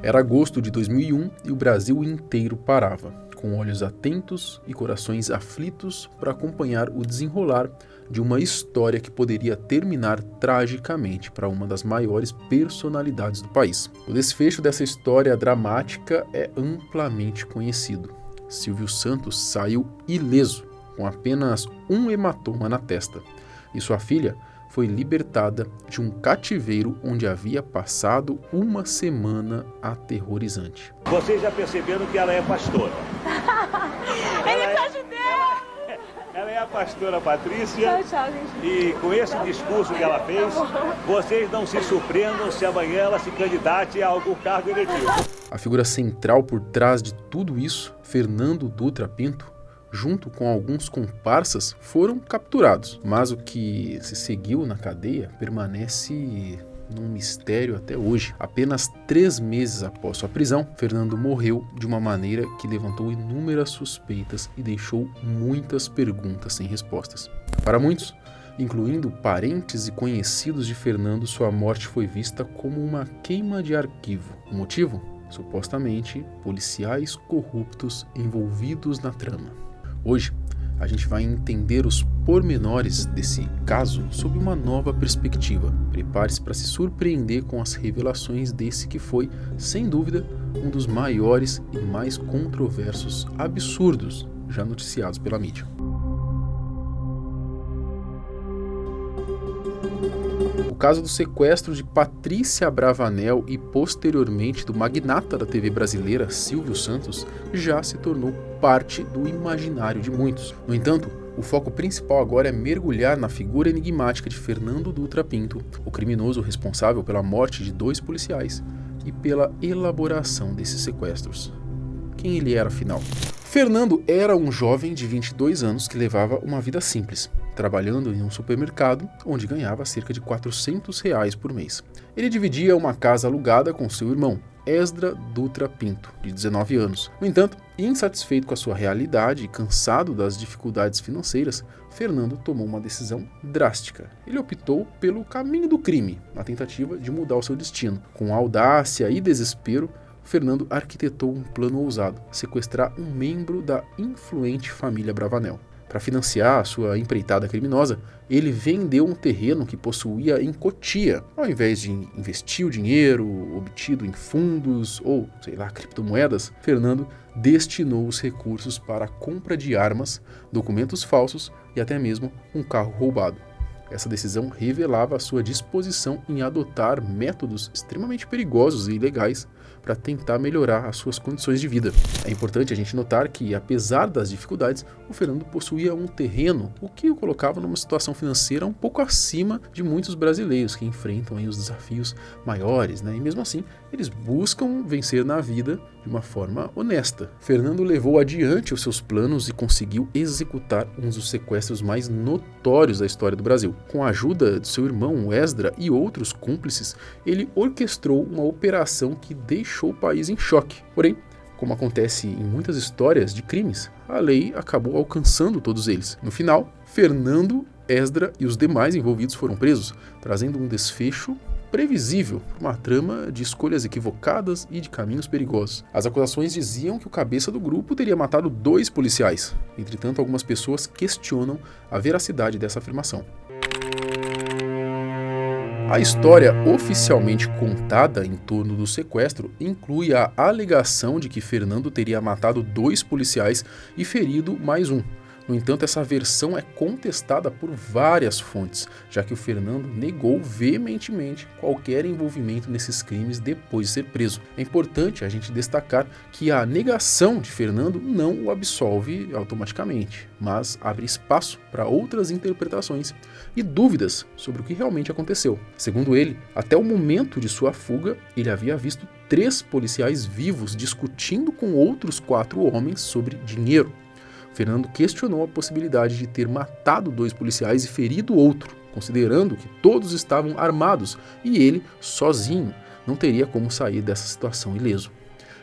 Era agosto de 2001 e o Brasil inteiro parava, com olhos atentos e corações aflitos para acompanhar o desenrolar de uma história que poderia terminar tragicamente para uma das maiores personalidades do país. O desfecho dessa história dramática é amplamente conhecido. Silvio Santos saiu ileso, com apenas um hematoma na testa, e sua filha foi libertada de um cativeiro onde havia passado uma semana aterrorizante. Vocês já perceberam que ela é pastora? Ela é a pastora Patrícia. Tchau, gente. E com esse discurso que ela fez, vocês não se surpreendam se amanhã ela se candidate a algum cargo eletivo. A figura central por trás de tudo isso, Fernando Dutra Pinto, junto com alguns comparsas, foram capturados. Mas o que se seguiu na cadeia permanece num mistério até hoje. Apenas 3 meses após sua prisão, Fernando morreu de uma maneira que levantou inúmeras suspeitas e deixou muitas perguntas sem respostas. Para muitos, incluindo parentes e conhecidos de Fernando, sua morte foi vista como uma queima de arquivo. O motivo? Supostamente, policiais corruptos envolvidos na trama. Hoje, a gente vai entender os pormenores desse caso sob uma nova perspectiva. Prepare-se para se surpreender com as revelações desse que foi, sem dúvida, um dos maiores e mais controversos absurdos já noticiados pela mídia. O caso do sequestro de Patrícia Abravanel e posteriormente do magnata da TV brasileira Silvio Santos já se tornou parte do imaginário de muitos. No entanto, o foco principal agora é mergulhar na figura enigmática de Fernando Dutra Pinto, o criminoso responsável pela morte de 2 policiais e pela elaboração desses sequestros. Quem ele era, afinal? Fernando era um jovem de 22 anos que levava uma vida simples, trabalhando em um supermercado onde ganhava cerca de R$400 por mês. Ele dividia uma casa alugada com seu irmão, Esdra Dutra Pinto, de 19 anos. No entanto, insatisfeito com a sua realidade e cansado das dificuldades financeiras, Fernando tomou uma decisão drástica. Ele optou pelo caminho do crime, na tentativa de mudar o seu destino. Com audácia e desespero, Fernando arquitetou um plano ousado: sequestrar um membro da influente família Abravanel. Para financiar a sua empreitada criminosa, ele vendeu um terreno que possuía em Cotia. Ao invés de investir o dinheiro obtido em fundos ou, criptomoedas, Fernando destinou os recursos para a compra de armas, documentos falsos e até mesmo um carro roubado. Essa decisão revelava a sua disposição em adotar métodos extremamente perigosos e ilegais para tentar melhorar as suas condições de vida. É importante a gente notar que, apesar das dificuldades, o Fernando possuía um terreno, o que o colocava numa situação financeira um pouco acima de muitos brasileiros que enfrentam os desafios maiores, E mesmo assim, eles buscam vencer na vida de uma forma honesta. Fernando levou adiante os seus planos e conseguiu executar um dos sequestros mais notórios da história do Brasil. Com a ajuda de seu irmão Esdra e outros cúmplices, ele orquestrou uma operação que deixou o país em choque. Porém, como acontece em muitas histórias de crimes, a lei acabou alcançando todos eles. No final, Fernando, Esdra e os demais envolvidos foram presos, trazendo um desfecho previsível para uma trama de escolhas equivocadas e de caminhos perigosos. As acusações diziam que o cabeça do grupo teria matado 2 policiais. Entretanto, algumas pessoas questionam a veracidade dessa afirmação. A história oficialmente contada em torno do sequestro inclui a alegação de que Fernando teria matado 2 policiais e ferido mais um. No entanto, essa versão é contestada por várias fontes, já que o Fernando negou veementemente qualquer envolvimento nesses crimes depois de ser preso. É importante a gente destacar que a negação de Fernando não o absolve automaticamente, mas abre espaço para outras interpretações e dúvidas sobre o que realmente aconteceu. Segundo ele, até o momento de sua fuga, ele havia visto 3 policiais vivos discutindo com outros 4 homens sobre dinheiro. Fernando questionou a possibilidade de ter matado 2 policiais e ferido outro, considerando que todos estavam armados e ele, sozinho, não teria como sair dessa situação ileso.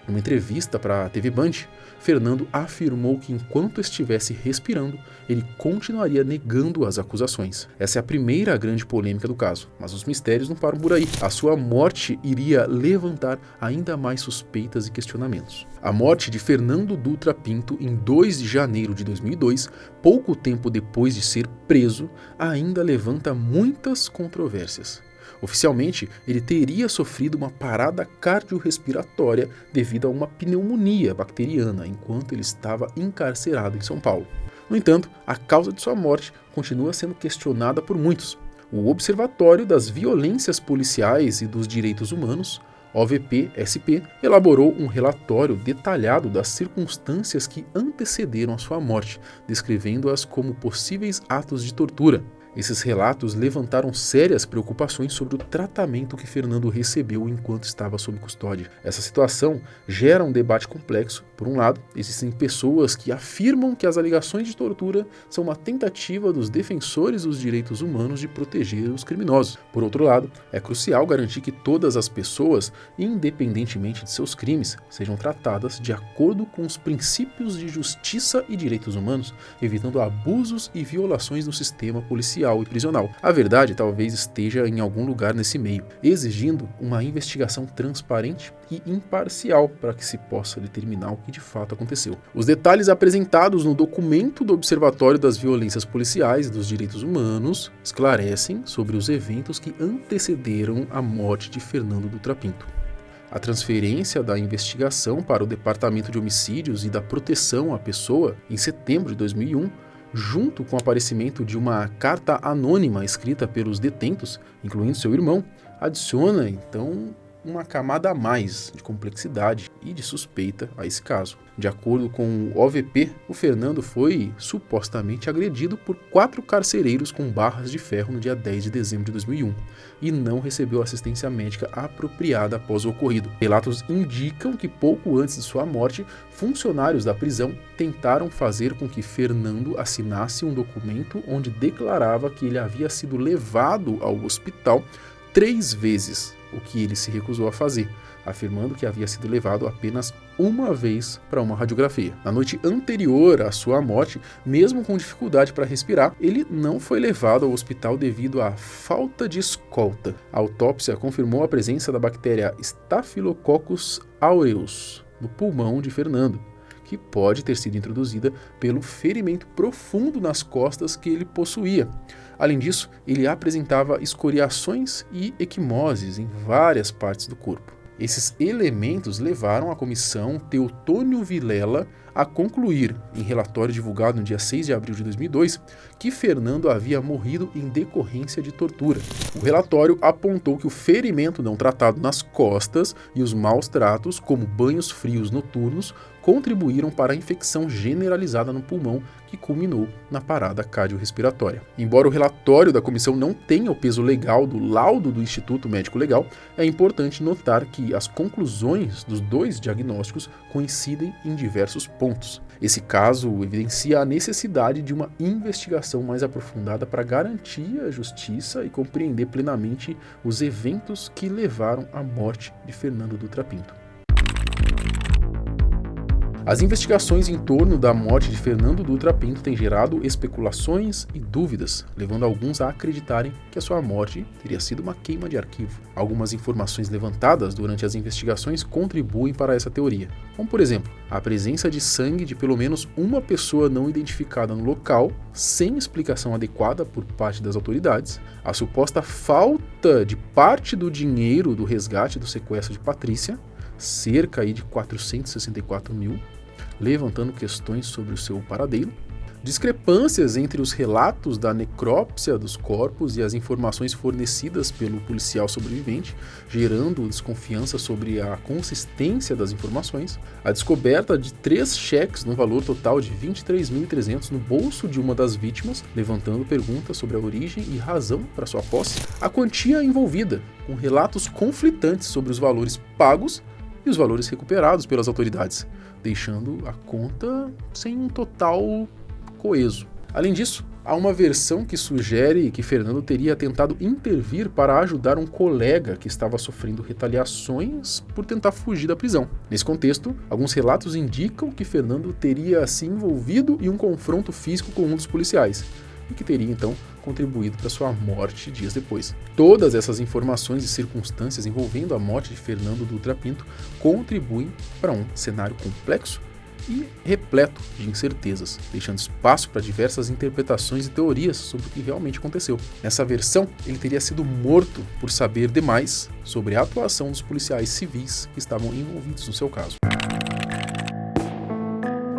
Numa entrevista para a TV Band, Fernando afirmou que enquanto estivesse respirando, ele continuaria negando as acusações. Essa é a primeira grande polêmica do caso, mas os mistérios não param por aí. A sua morte iria levantar ainda mais suspeitas e questionamentos. A morte de Fernando Dutra Pinto em 2 de janeiro de 2002, pouco tempo depois de ser preso, ainda levanta muitas controvérsias. Oficialmente, ele teria sofrido uma parada cardiorrespiratória devido a uma pneumonia bacteriana enquanto ele estava encarcerado em São Paulo. No entanto, a causa de sua morte continua sendo questionada por muitos. O Observatório das Violências Policiais e dos Direitos Humanos, OVP-SP, elaborou um relatório detalhado das circunstâncias que antecederam a sua morte, descrevendo-as como possíveis atos de tortura. Esses relatos levantaram sérias preocupações sobre o tratamento que Fernando recebeu enquanto estava sob custódia. Essa situação gera um debate complexo. Por um lado, existem pessoas que afirmam que as alegações de tortura são uma tentativa dos defensores dos direitos humanos de proteger os criminosos. Por outro lado, é crucial garantir que todas as pessoas, independentemente de seus crimes, sejam tratadas de acordo com os princípios de justiça e direitos humanos, evitando abusos e violações no sistema policial e prisional. A verdade talvez esteja em algum lugar nesse meio, exigindo uma investigação transparente e imparcial para que se possa determinar o que de fato aconteceu. Os detalhes apresentados no documento do Observatório das Violências Policiais e dos Direitos Humanos esclarecem sobre os eventos que antecederam a morte de Fernando Dutra Pinto. A transferência da investigação para o Departamento de Homicídios e da Proteção à Pessoa em setembro de 2001, junto com o aparecimento de uma carta anônima escrita pelos detentos, incluindo seu irmão, adiciona, então, uma camada a mais de complexidade e de suspeita a esse caso. De acordo com o OVP, o Fernando foi supostamente agredido por 4 carcereiros com barras de ferro no dia 10 de dezembro de 2001 e não recebeu assistência médica apropriada após o ocorrido. Relatos indicam que pouco antes de sua morte, funcionários da prisão tentaram fazer com que Fernando assinasse um documento onde declarava que ele havia sido levado ao hospital 3 vezes, o que ele se recusou a fazer, afirmando que havia sido levado apenas uma vez para uma radiografia. Na noite anterior à sua morte, mesmo com dificuldade para respirar, ele não foi levado ao hospital devido à falta de escolta. A autópsia confirmou a presença da bactéria Staphylococcus aureus no pulmão de Fernando, que pode ter sido introduzida pelo ferimento profundo nas costas que ele possuía. Além disso, ele apresentava escoriações e equimoses em várias partes do corpo. Esses elementos levaram a comissão Teotônio Vilela a concluir, em relatório divulgado no dia 6 de abril de 2002, que Fernando havia morrido em decorrência de tortura. O relatório apontou que o ferimento não tratado nas costas e os maus tratos, como banhos frios noturnos, contribuíram para a infecção generalizada no pulmão que culminou na parada cardiorrespiratória. Embora o relatório da comissão não tenha o peso legal do laudo do Instituto Médico Legal, é importante notar que as conclusões dos 2 diagnósticos coincidem em diversos pontos. Esse caso evidencia a necessidade de uma investigação mais aprofundada para garantir a justiça e compreender plenamente os eventos que levaram à morte de Fernando Dutra Pinto. As investigações em torno da morte de Fernando Dutra Pinto têm gerado especulações e dúvidas, levando alguns a acreditarem que a sua morte teria sido uma queima de arquivo. Algumas informações levantadas durante as investigações contribuem para essa teoria, como por exemplo, a presença de sangue de pelo menos uma pessoa não identificada no local, sem explicação adequada por parte das autoridades, a suposta falta de parte do dinheiro do resgate do sequestro de Patrícia, cerca de 464 mil, levantando questões sobre o seu paradeiro, discrepâncias entre os relatos da necrópsia dos corpos e as informações fornecidas pelo policial sobrevivente, gerando desconfiança sobre a consistência das informações, a descoberta de 3 cheques no valor total de 23.300 no bolso de uma das vítimas, levantando perguntas sobre a origem e razão para sua posse, a quantia envolvida, com relatos conflitantes sobre os valores pagos e os valores recuperados pelas autoridades, deixando a conta sem um total coeso. Além disso, Há uma versão que sugere que Fernando teria tentado intervir para ajudar um colega que estava sofrendo retaliações por tentar fugir da prisão. Nesse contexto, alguns relatos indicam que Fernando teria se envolvido em um confronto físico com um dos policiais e que teria então contribuído para sua morte dias depois. Todas essas informações e circunstâncias envolvendo a morte de Fernando Dutra Pinto contribuem para um cenário complexo e repleto de incertezas, deixando espaço para diversas interpretações e teorias sobre o que realmente aconteceu. Nessa versão, ele teria sido morto por saber demais sobre a atuação dos policiais civis que estavam envolvidos no seu caso.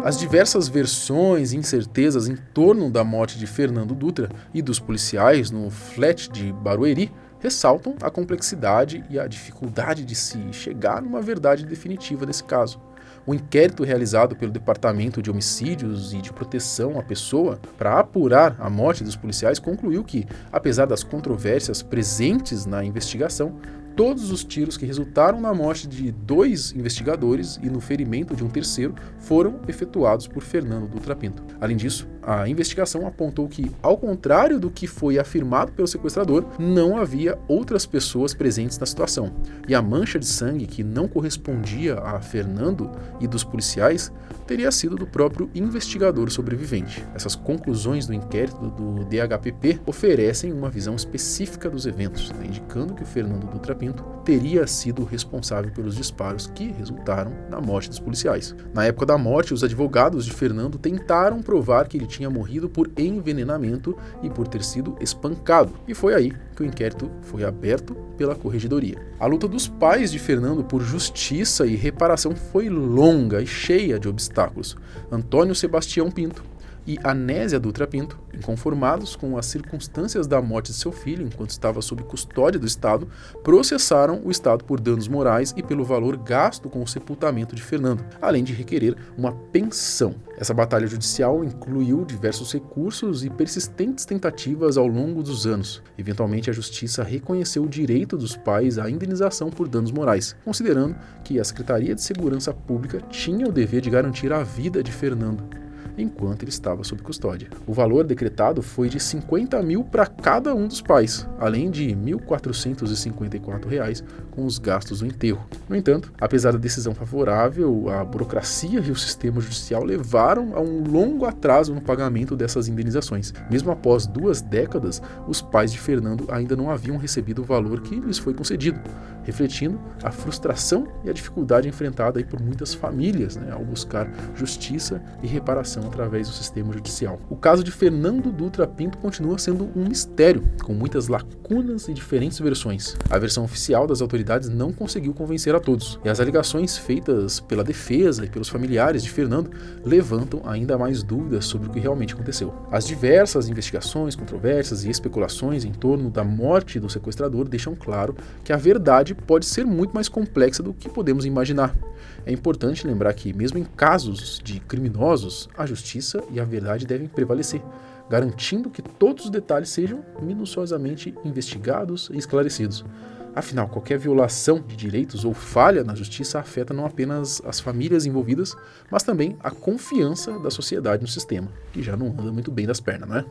As diversas versões e incertezas em torno da morte de Fernando Dutra e dos policiais no flat de Barueri ressaltam a complexidade e a dificuldade de se chegar numa verdade definitiva desse caso. O inquérito realizado pelo Departamento de Homicídios e de Proteção à Pessoa para apurar a morte dos policiais concluiu que, apesar das controvérsias presentes na investigação, todos os tiros que resultaram na morte de 2 investigadores e no ferimento de um terceiro foram efetuados por Fernando Dutra Pinto. Além disso, a investigação apontou que, ao contrário do que foi afirmado pelo sequestrador, não havia outras pessoas presentes na situação. E a mancha de sangue que não correspondia a Fernando e dos policiais teria sido do próprio investigador sobrevivente. Essas conclusões do inquérito do DHPP oferecem uma visão específica dos eventos, indicando que o Fernando Dutra Pinto teria sido responsável pelos disparos que resultaram na morte dos policiais. Na época da morte, os advogados de Fernando tentaram provar que ele tinha morrido por envenenamento e por ter sido espancado, e foi aí que o inquérito foi aberto pela Corregedoria. A luta dos pais de Fernando por justiça e reparação foi longa e cheia de obstáculos. Antônio Sebastião Pinto e Anésia Dutra Pinto, inconformados com as circunstâncias da morte de seu filho enquanto estava sob custódia do Estado, processaram o Estado por danos morais e pelo valor gasto com o sepultamento de Fernando, além de requerer uma pensão. Essa batalha judicial incluiu diversos recursos e persistentes tentativas ao longo dos anos. Eventualmente, a Justiça reconheceu o direito dos pais à indenização por danos morais, considerando que a Secretaria de Segurança Pública tinha o dever de garantir a vida de Fernando enquanto ele estava sob custódia. O valor decretado foi de 50 mil para cada um dos pais, além de R$ 1.454 com os gastos do enterro. No entanto, apesar da decisão favorável, a burocracia e o sistema judicial levaram a um longo atraso no pagamento dessas indenizações. Mesmo após 2 décadas, os pais de Fernando ainda não haviam recebido o valor que lhes foi concedido, refletindo a frustração e a dificuldade enfrentada aí por muitas famílias, ao buscar justiça e reparação através do sistema judicial. O caso de Fernando Dutra Pinto continua sendo um mistério, com muitas lacunas e diferentes versões. A versão oficial das autoridades não conseguiu convencer a todos, e as alegações feitas pela defesa e pelos familiares de Fernando levantam ainda mais dúvidas sobre o que realmente aconteceu. As diversas investigações, controvérsias e especulações em torno da morte do sequestrador deixam claro que a verdade pode ser muito mais complexa do que podemos imaginar. É importante lembrar que, mesmo em casos de criminosos, a justiça e a verdade devem prevalecer, garantindo que todos os detalhes sejam minuciosamente investigados e esclarecidos. Afinal, qualquer violação de direitos ou falha na justiça afeta não apenas as famílias envolvidas, mas também a confiança da sociedade no sistema, que já não anda muito bem das pernas, não é?